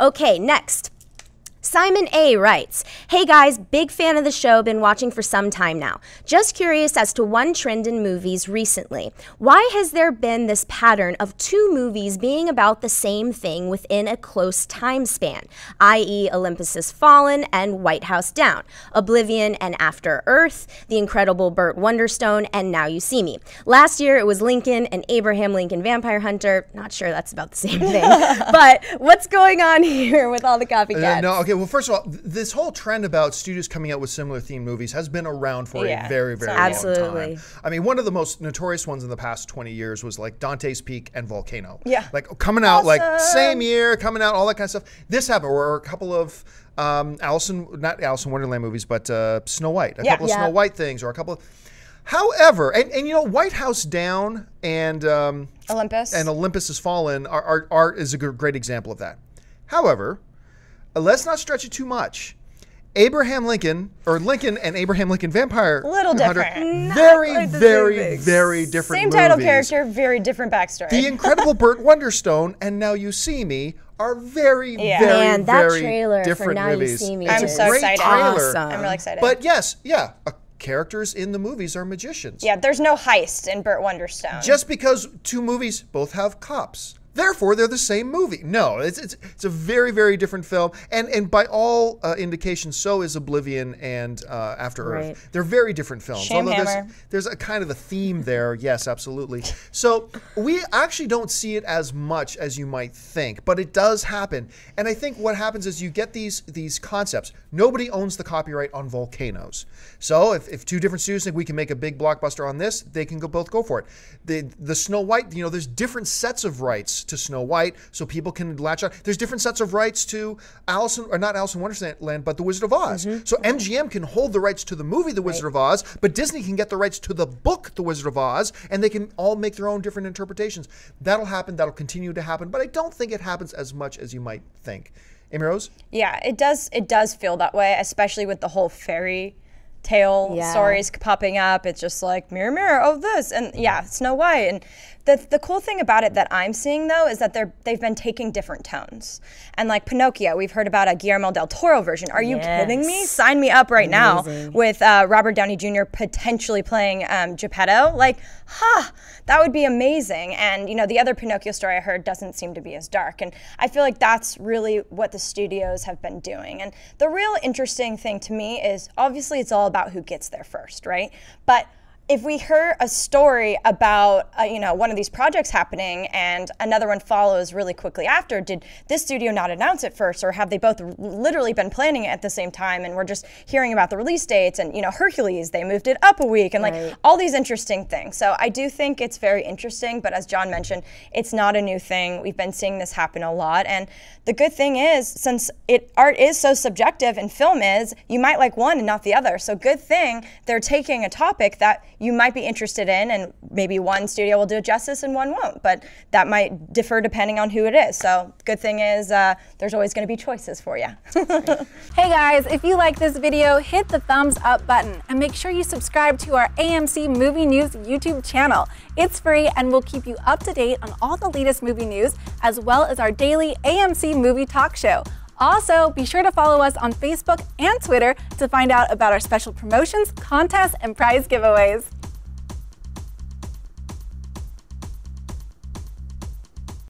Okay, next. Simon A. writes, "Hey guys, big fan of the show, been watching for some time now. Just curious as to one trend in movies recently. Why has there been this pattern of two movies being about the same thing within a close time span, i.e. Olympus Has Fallen and White House Down, Oblivion and After Earth, The Incredible Burt Wonderstone, and Now You See Me. Last year it was Lincoln and Abraham Lincoln Vampire Hunter. Not sure that's about the same thing, but what's going on here with all the copycats?" Okay, well, first of all, this whole trend about studios coming out with similar themed movies has been around for a very, very long time. I mean, one of the most notorious ones in the past 20 years was like Dante's Peak and Volcano. Yeah. Like coming out like same year, coming out, all that kind of stuff. This happened, or a couple of not Alice in Wonderland movies, but Snow White. A couple of Snow White things, or a couple of... However, and you know, White House Down and Olympus Has Fallen is a great example of that. However, let's not stretch it too much. Abraham Lincoln, or Lincoln and Abraham Lincoln Vampire different. Very, very different Same title character, very different backstory. The Incredible Burt Wonderstone and Now You See Me are very that very trailer different for Now movies. You See Me I'm is so excited. Awesome. I'm really excited. But yes, characters in the movies are magicians. Yeah, there's no heist in Burt Wonderstone. Just because two movies both have cops, therefore they're the same movie. No, it's a very, very different film, and by all indications, so is Oblivion and After Earth. They're very different films. Although there's a kind of a theme there. Yes, absolutely. So we actually don't see it as much as you might think, but it does happen. And I think what happens is you get these concepts. Nobody owns the copyright on volcanoes. So if two different studios think we can make a big blockbuster on this, they can both go for it. The Snow White, you know, there's different sets of rights to Snow White, so people can latch on. There's different sets of rights to not Alice in Wonderland, but The Wizard of Oz. So MGM can hold the rights to the movie The Wizard of Oz, but Disney can get the rights to the book The Wizard of Oz, and they can all make their own different interpretations. That'll happen. That'll continue to happen, but I don't think it happens as much as you might think. Amy Rose? Yeah, it does feel that way, especially with the whole fairy tale stories popping up. It's just like, mirror, mirror, oh this, and Snow White. And the cool thing about it that I'm seeing though is that they've been taking different tones. And like Pinocchio, we've heard about a Guillermo del Toro version. Are you kidding me? Sign me up right now with Robert Downey Jr. potentially playing Geppetto. Like, that would be amazing. And you know, the other Pinocchio story I heard doesn't seem to be as dark. And I feel like that's really what the studios have been doing. And the real interesting thing to me is obviously it's all about who gets there first, right? But if we hear a story about one of these projects happening and another one follows really quickly after, did this studio not announce it first, or have they both literally been planning it at the same time and we're just hearing about the release dates? And Hercules, they moved it up a week, and like all these interesting things. So I do think it's very interesting, but as John mentioned, it's not a new thing. We've been seeing this happen a lot, and the good thing is, since art is so subjective and film is, you might like one and not the other. So good thing they're taking a topic that you might be interested in, and maybe one studio will do it justice and one won't, but that might differ depending on who it is. So good thing is there's always going to be choices for you. Hey guys, if you like this video, hit the thumbs up button and make sure you subscribe to our AMC Movie News YouTube channel. It's free and will keep you up to date on all the latest movie news, as well as our daily AMC Movie Talk Show. Also, be sure to follow us on Facebook and Twitter to find out about our special promotions, contests, and prize giveaways.